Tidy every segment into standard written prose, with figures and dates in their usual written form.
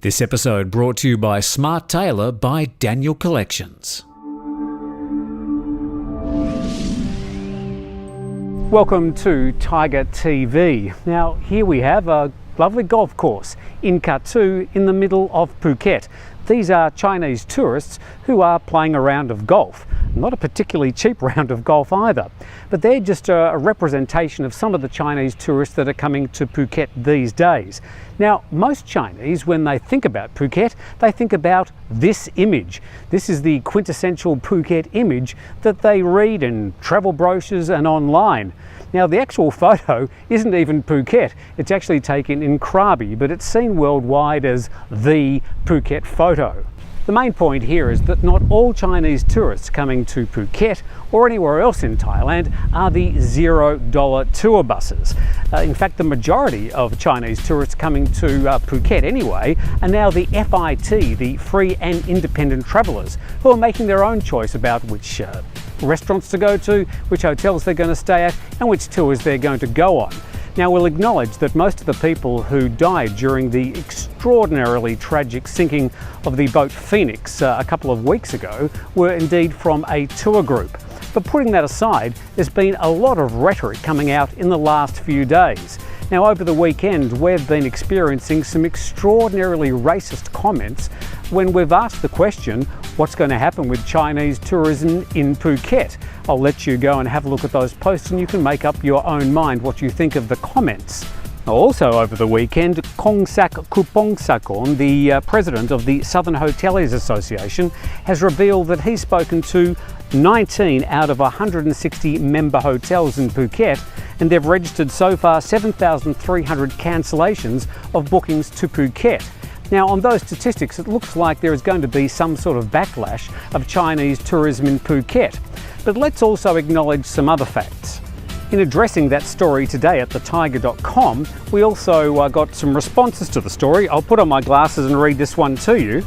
This episode brought to you by Smart Tailor by Daniel Collections. Welcome to Thaiger TV. Now here we have a lovely golf course in Katu in the middle of Phuket. These are Chinese tourists who are playing a round of golf. Not a particularly cheap round of golf either, but they're just a representation of some of the Chinese tourists that are coming to Phuket these days. Now, most Chinese, when they think about Phuket, they think about this image. This is the quintessential Phuket image that they read in travel brochures and online. Now, the actual photo isn't even Phuket. It's actually taken in Krabi, but it's seen worldwide as the Phuket photo. The main point here is that not all Chinese tourists coming to Phuket or anywhere else in Thailand are the $0 tour buses. In fact, the majority of Chinese tourists coming to Phuket anyway are now the FIT, the free and independent travellers, who are making their own choice about which restaurants to go to, which hotels they're going to stay at, and which tours they're going to go on. Now, we'll acknowledge that most of the people who died during the extraordinarily tragic sinking of the boat Phoenix a couple of weeks ago were indeed from a tour group. But putting that aside, there's been a lot of rhetoric coming out in the last few days. Now, over the weekend, we've been experiencing some extraordinarily racist comments when we've asked the question, what's going to happen with Chinese tourism in Phuket? I'll let you go and have a look at those posts and you can make up your own mind what you think of the comments. Also over the weekend, Kongsak Kupongsakon, the president of the Southern Hoteliers Association, has revealed that he's spoken to 19 out of 160 member hotels in Phuket, and they've registered so far 7,300 cancellations of bookings to Phuket. Now, on those statistics, it looks like there is going to be some sort of backlash of Chinese tourism in Phuket. But let's also acknowledge some other facts. In addressing that story today at thetiger.com, we also got some responses to the story. I'll put on my glasses and read this one to you.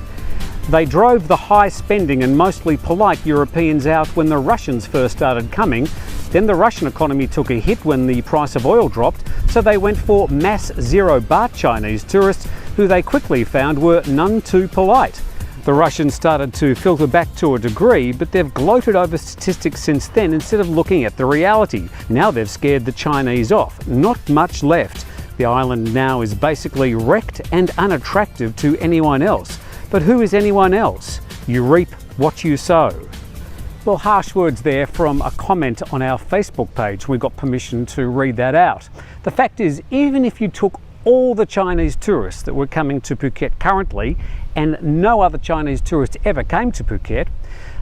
They drove the high-spending and mostly polite Europeans out when the Russians first started coming. Then the Russian economy took a hit when the price of oil dropped, so they went for mass zero-baht Chinese tourists who they quickly found were none too polite. The Russians started to filter back to a degree, but they've gloated over statistics since then instead of looking at the reality. Now they've scared the Chinese off. Not much left. The island now is basically wrecked and unattractive to anyone else. But who is anyone else? You reap what you sow. Well, harsh words there from a comment on our Facebook page. We got permission to read that out. The fact is, even if you took all the Chinese tourists that were coming to Phuket currently, and no other Chinese tourists ever came to Phuket,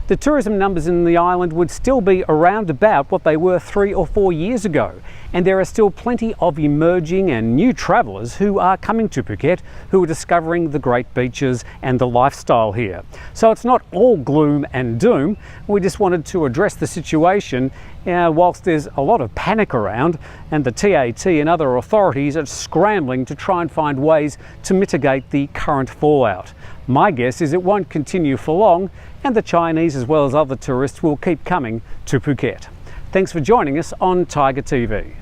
the tourism numbers in the island would still be around about what they were 3 or 4 years ago. And there are still plenty of emerging and new travellers who are coming to Phuket who are discovering the great beaches and the lifestyle here. So it's not all gloom and doom. We just wanted to address the situation whilst there's a lot of panic around, and the TAT and other authorities are scrambling to try and find ways to mitigate the current fallout. My guess is it won't continue for long, and the Chinese as well as other tourists will keep coming to Phuket. Thanks for joining us on Thaiger TV.